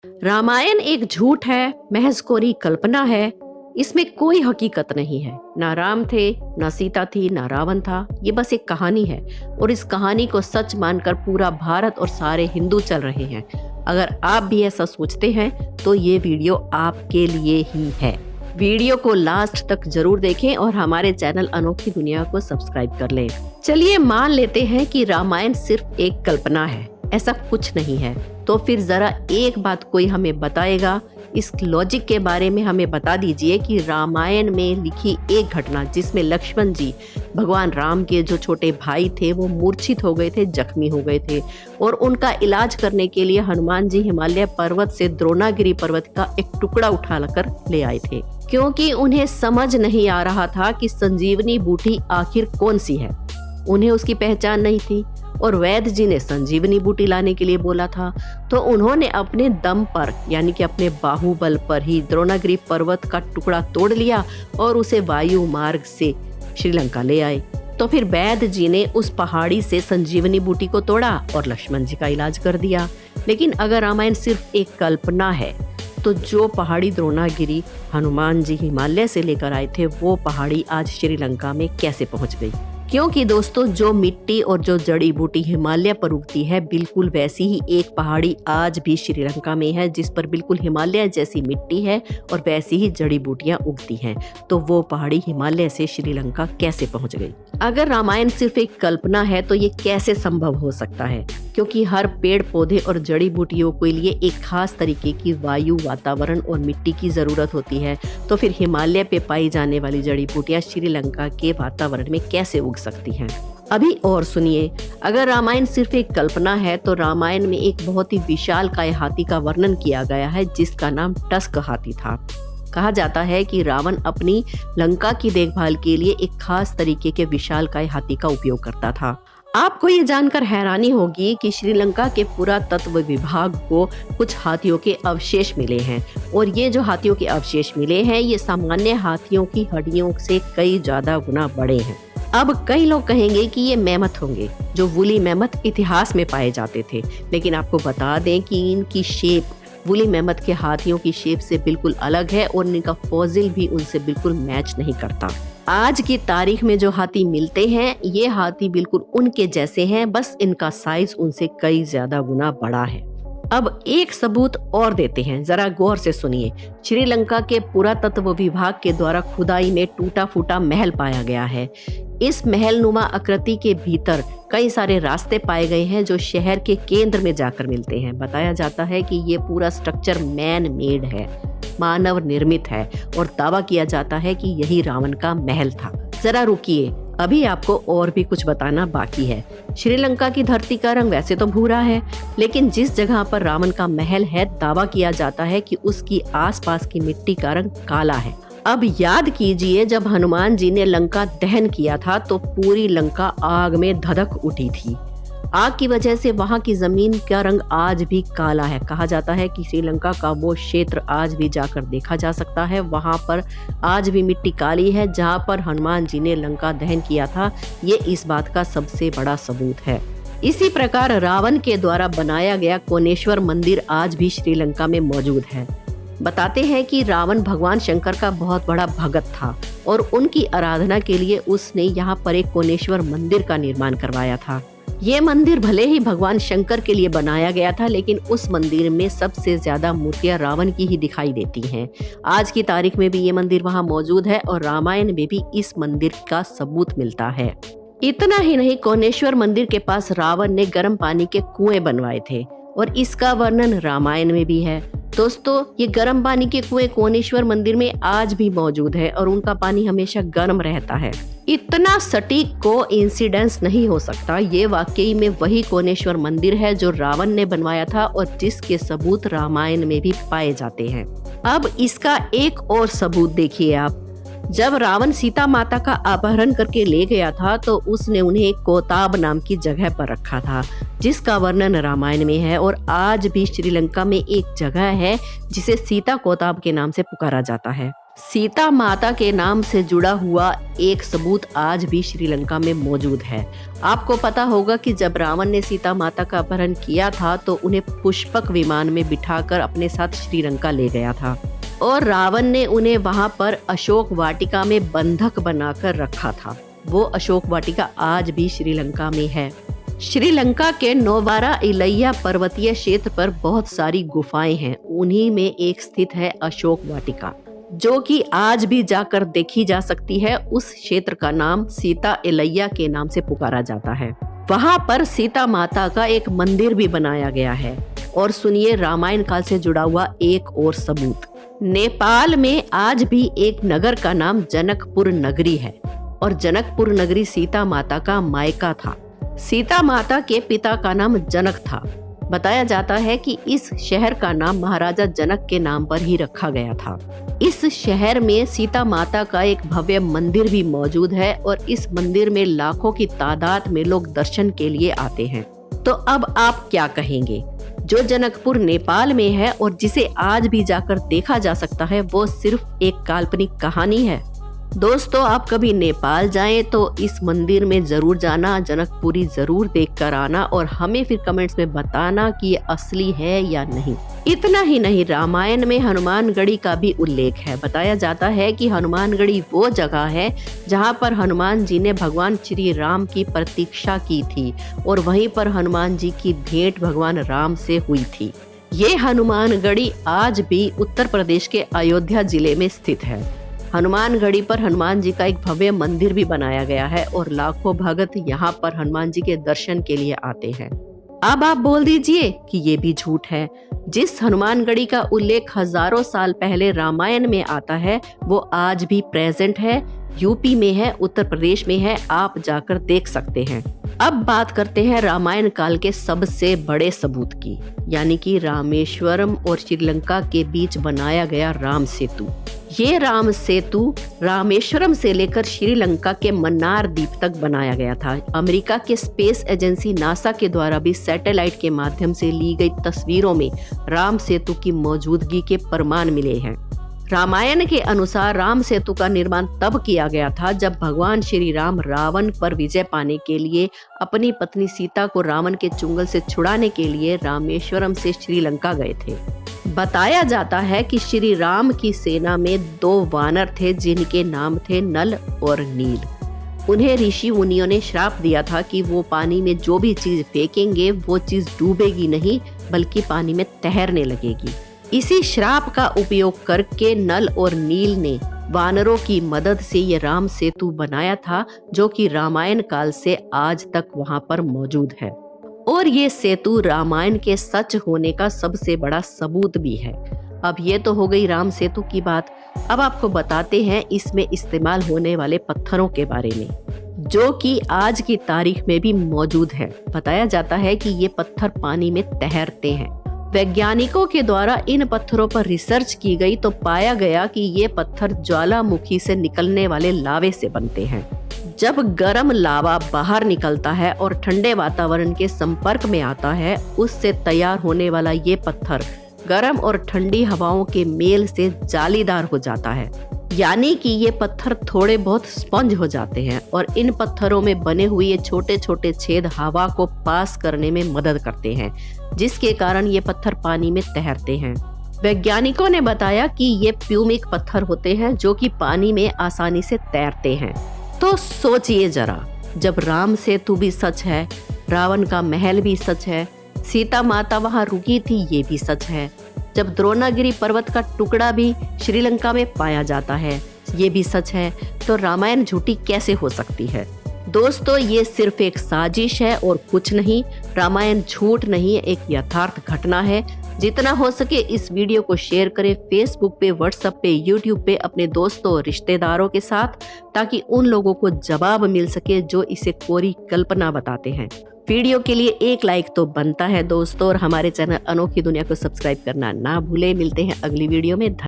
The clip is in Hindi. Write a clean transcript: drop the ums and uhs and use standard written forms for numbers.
रामायण एक झूठ है, महज कोरी कल्पना है। इसमें कोई हकीकत नहीं है। ना राम थे, ना सीता थी, ना रावण था। ये बस एक कहानी है और इस कहानी को सच मानकर पूरा भारत और सारे हिंदू चल रहे हैं। अगर आप भी ऐसा सोचते हैं तो ये वीडियो आपके लिए ही है। वीडियो को लास्ट तक जरूर देखें और हमारे चैनल अनोखी दुनिया को सब्सक्राइब कर लें। चलिए मान लेते हैं कि रामायण सिर्फ एक कल्पना है, ऐसा कुछ नहीं है। तो फिर जरा एक बात कोई हमें बताएगा, इस लॉजिक के बारे में हमें बता दीजिए कि रामायण में लिखी एक घटना जिसमें लक्ष्मण जी भगवान राम के जो छोटे भाई थे वो मूर्छित हो गए थे, जख्मी हो गए थे और उनका इलाज करने के लिए हनुमान जी हिमालय पर्वत से द्रोणागिरी पर्वत का एक टुकड़ा उठा कर ले आए थे, क्योंकि उन्हें समझ नहीं आ रहा था कि संजीवनी बूटी आखिर कौन सी है। उन्हें उसकी पहचान नहीं थी और वैद्य जी ने संजीवनी बूटी लाने के लिए बोला था, तो उन्होंने अपने दम पर यानी कि अपने बाहुबल पर ही द्रोणागिरी पर्वत का टुकड़ा तोड़ लिया और उसे वायु मार्ग से श्रीलंका ले आए। तो फिर वैद्य जी ने उस पहाड़ी से संजीवनी बूटी को तोड़ा और लक्ष्मण जी का इलाज कर दिया। लेकिन अगर रामायण सिर्फ एक कल्पना है तो जो पहाड़ी द्रोणागिरी हनुमान जी हिमालय से लेकर आए थे वो पहाड़ी आज श्रीलंका में कैसे पहुंच गई? क्योंकि दोस्तों, जो मिट्टी और जो जड़ी बूटी हिमालय पर उगती है बिल्कुल वैसी ही एक पहाड़ी आज भी श्रीलंका में है जिस पर बिल्कुल हिमालय जैसी मिट्टी है और वैसी ही जड़ी बूटियां उगती हैं। तो वो पहाड़ी हिमालय से श्रीलंका कैसे पहुंच गई? अगर रामायण सिर्फ एक कल्पना है तो ये कैसे संभव हो सकता है? क्योंकि हर पेड़ पौधे और जड़ी बूटियों के लिए एक खास तरीके की वायु, वातावरण और मिट्टी की जरूरत होती है। तो फिर हिमालय पे पाई जाने वाली जड़ी बूटियां श्रीलंका के वातावरण में कैसे उग सकती हैं? अभी और सुनिए, अगर रामायण सिर्फ एक कल्पना है तो रामायण में एक बहुत ही विशालकाय हाथी का वर्णन किया गया है जिसका नाम टस्क हाथी था। कहा जाता है कि रावण अपनी लंका की देखभाल के लिए एक खास तरीके के विशालकाय हाथी का उपयोग करता था। आपको ये जानकर हैरानी होगी कि श्रीलंका के पुरातत्व विभाग को कुछ हाथियों के अवशेष मिले हैं और ये जो हाथियों के अवशेष मिले हैं ये सामान्य हाथियों की हड्डियों से कई ज्यादा गुना बड़े हैं। अब कई लोग कहेंगे कि ये मेमथ होंगे, जो वुली मेमथ इतिहास में पाए जाते थे, लेकिन आपको बता दें कि इनकी शेप वुली मेमथ के हाथियों की शेप से बिल्कुल अलग है और इनका फॉसिल भी उनसे बिल्कुल मैच नहीं करता। आज की तारीख में जो हाथी मिलते हैं ये हाथी बिल्कुल उनके जैसे हैं, बस इनका साइज उनसे कई ज्यादा गुना बड़ा है। अब एक सबूत और देते हैं, जरा गौर से सुनिए। श्रीलंका के पुरातत्व विभाग के द्वारा खुदाई में टूटा फूटा महल पाया गया है। इस महल नुमा आकृति के भीतर कई सारे रास्ते पाए गए हैं जो शहर के केंद्र में जाकर मिलते हैं। बताया जाता है कि ये पूरा स्ट्रक्चर मैन मेड है, मानव निर्मित है और दावा किया जाता है कि यही रावण का महल था। जरा रुकिए, अभी आपको और भी कुछ बताना बाकी है। श्रीलंका की धरती का रंग वैसे तो भूरा है, लेकिन जिस जगह पर रावण का महल है दावा किया जाता है कि उसकी आसपास की मिट्टी का रंग काला है। अब याद कीजिए, जब हनुमान जी ने लंका दहन किया था तो पूरी लंका आग में धधक उठी थी। आग की वजह से वहां की जमीन का रंग आज भी काला है। कहा जाता है कि श्रीलंका का वो क्षेत्र आज भी जाकर देखा जा सकता है। वहां पर आज भी मिट्टी काली है जहां पर हनुमान जी ने लंका दहन किया था। ये इस बात का सबसे बड़ा सबूत है। इसी प्रकार रावण के द्वारा बनाया गया कोनेश्वर मंदिर आज भी श्रीलंका में मौजूद है। बताते हैं कि रावण भगवान शंकर का बहुत बड़ा भगत था और उनकी आराधना के लिए उसने यहाँ पर एक कोनेश्वर मंदिर का निर्माण करवाया था। ये मंदिर भले ही भगवान शंकर के लिए बनाया गया था, लेकिन उस मंदिर में सबसे ज्यादा मूर्तियां रावण की ही दिखाई देती हैं। आज की तारीख में भी ये मंदिर वहां मौजूद है और रामायण में भी इस मंदिर का सबूत मिलता है। इतना ही नहीं, कोनेश्वर मंदिर के पास रावण ने गर्म पानी के कुएं बनवाए थे और इसका वर्णन रामायण में भी है। दोस्तों, ये गर्म पानी के कुएं कोनेश्वर मंदिर में आज भी मौजूद है और उनका पानी हमेशा गर्म रहता है। इतना सटीक को इंसिडेंस नहीं हो सकता। ये वाकई में वही कोनेश्वर मंदिर है जो रावण ने बनवाया था और जिसके सबूत रामायण में भी पाए जाते हैं। अब इसका एक और सबूत देखिए आप। जब रावण सीता माता का अपहरण करके ले गया था तो उसने उन्हें कोताब नाम की जगह पर रखा था जिसका वर्णन रामायण में है और आज भी श्रीलंका में एक जगह है जिसे सीता कोताब के नाम से पुकारा जाता है। सीता माता के नाम से जुड़ा हुआ एक सबूत आज भी श्रीलंका में मौजूद है। आपको पता होगा कि जब रावण ने सीता माता का अपहरण किया था तो उन्हें पुष्पक विमान में बिठाकर अपने साथ श्रीलंका ले गया था और रावण ने उन्हें वहां पर अशोक वाटिका में बंधक बनाकर रखा था। वो अशोक वाटिका आज भी श्रीलंका में है। श्रीलंका के नोवारा इलैया पर्वतीय क्षेत्र पर बहुत सारी गुफाएं हैं। उन्हीं में एक स्थित है अशोक वाटिका, जो कि आज भी जाकर देखी जा सकती है। उस क्षेत्र का नाम सीता इलैया के नाम से पुकारा जाता है। वहां पर सीता माता का एक मंदिर भी बनाया गया है। और सुनिए रामायण काल से जुड़ा हुआ एक और सबूत। नेपाल में आज भी एक नगर का नाम जनकपुर नगरी है और जनकपुर नगरी सीता माता का मायका था। सीता माता के पिता का नाम जनक था। बताया जाता है कि इस शहर का नाम महाराजा जनक के नाम पर ही रखा गया था। इस शहर में सीता माता का एक भव्य मंदिर भी मौजूद है और इस मंदिर में लाखों की तादाद में लोग दर्शन के लिए आते हैं। तो अब आप क्या कहेंगे? जो जनकपुर नेपाल में है और जिसे आज भी जाकर देखा जा सकता है, वो सिर्फ एक काल्पनिक कहानी है। दोस्तों, आप कभी नेपाल जाएं तो इस मंदिर में जरूर जाना, जनकपुरी जरूर देख कर आना और हमें फिर कमेंट्स में बताना कि ये असली है या नहीं। इतना ही नहीं, रामायण में हनुमानगढ़ी का भी उल्लेख है। बताया जाता है कि हनुमानगढ़ी वो जगह है जहां पर हनुमान जी ने भगवान श्री राम की प्रतीक्षा की थी और वहीं पर हनुमान जी की भेंट भगवान राम से हुई थी। ये हनुमानगढ़ी आज भी उत्तर प्रदेश के अयोध्या जिले में स्थित है। हनुमानगढ़ी पर हनुमान जी का एक भव्य मंदिर भी बनाया गया है और लाखों भक्त यहाँ पर हनुमान जी के दर्शन के लिए आते हैं। अब आप बोल दीजिए कि ये भी झूठ है। जिस हनुमानगढ़ी का उल्लेख हजारों साल पहले रामायण में आता है, वो आज भी प्रेजेंट है, यूपी में है, उत्तर प्रदेश में है। आप जाकर देख सकते हैं। अब बात करते हैं रामायण काल के सबसे बड़े सबूत की, यानी कि रामेश्वरम और श्रीलंका के बीच बनाया गया राम सेतु। ये राम सेतु रामेश्वरम से लेकर श्रीलंका के मन्नार द्वीप तक बनाया गया था। अमेरिका के स्पेस एजेंसी नासा के द्वारा भी सैटेलाइट के माध्यम से ली गई तस्वीरों में राम सेतु की मौजूदगी के प्रमाण मिले हैं। रामायण के अनुसार राम सेतु का निर्माण तब किया गया था जब भगवान श्री राम रावण पर विजय पाने के लिए अपनी पत्नी सीता को रावण के चुंगल से छुड़ाने के लिए रामेश्वरम से श्रीलंका गए थे। बताया जाता है कि श्री राम की सेना में 2 वानर थे जिनके नाम थे नल और नील। उन्हें ऋषि मुनियों ने श्राप दिया था कि वो पानी में जो भी चीज फेंकेंगे वो चीज डूबेगी नहीं बल्कि पानी में तैरने लगेगी। इसी श्राप का उपयोग करके नल और नील ने वानरों की मदद से ये राम सेतु बनाया था, जो कि रामायण काल से आज तक वहां पर मौजूद है। और ये सेतु रामायण के सच होने का सबसे बड़ा सबूत भी है। अब ये तो हो गई राम सेतु की बात। अब आपको बताते हैं इसमें इस्तेमाल होने वाले पत्थरों के बारे में, जो कि आज की तारीख में भी मौजूद है। बताया जाता है कि ये पत्थर पानी में तैरते हैं। वैज्ञानिकों के द्वारा इन पत्थरों पर रिसर्च की गई तो पाया गया कि ये पत्थर ज्वालामुखी से निकलने वाले लावे से बनते हैं। जब गर्म लावा बाहर निकलता है और ठंडे वातावरण के संपर्क में आता है, उससे तैयार होने वाला ये पत्थर गर्म और ठंडी हवाओं के मेल से जालीदार हो जाता है। यानी कि ये पत्थर थोड़े बहुत स्पंज हो जाते हैं और इन पत्थरों में बने हुए ये छोटे छोटे छेद हवा को पास करने में मदद करते हैं, जिसके कारण ये पत्थर पानी में तैरते हैं। वैज्ञानिकों ने बताया कि ये प्यूमिक पत्थर होते हैं जो कि पानी में आसानी से तैरते हैं। तो सोचिए जरा, जब राम सेतु भी सच है, रावण का महल भी सच है, सीता माता वहां रुकी थी ये भी सच है, जब द्रोणागिरी पर्वत का टुकड़ा भी श्रीलंका में पाया जाता है ये भी सच है, तो रामायण झूठी कैसे हो सकती है? दोस्तों, ये सिर्फ एक साजिश है और कुछ नहीं। रामायण झूठ नहीं, एक यथार्थ घटना है। जितना हो सके इस वीडियो को शेयर करें फेसबुक पे, व्हाट्सएप पे, यूट्यूब पे अपने दोस्तों और रिश्तेदारों के साथ, ताकि उन लोगों को जवाब मिल सके जो इसे कोरी कल्पना बताते हैं। वीडियो के लिए एक लाइक तो बनता है दोस्तों, और हमारे चैनल अनोखी दुनिया को सब्सक्राइब करना ना भूले। मिलते हैं अगली वीडियो में।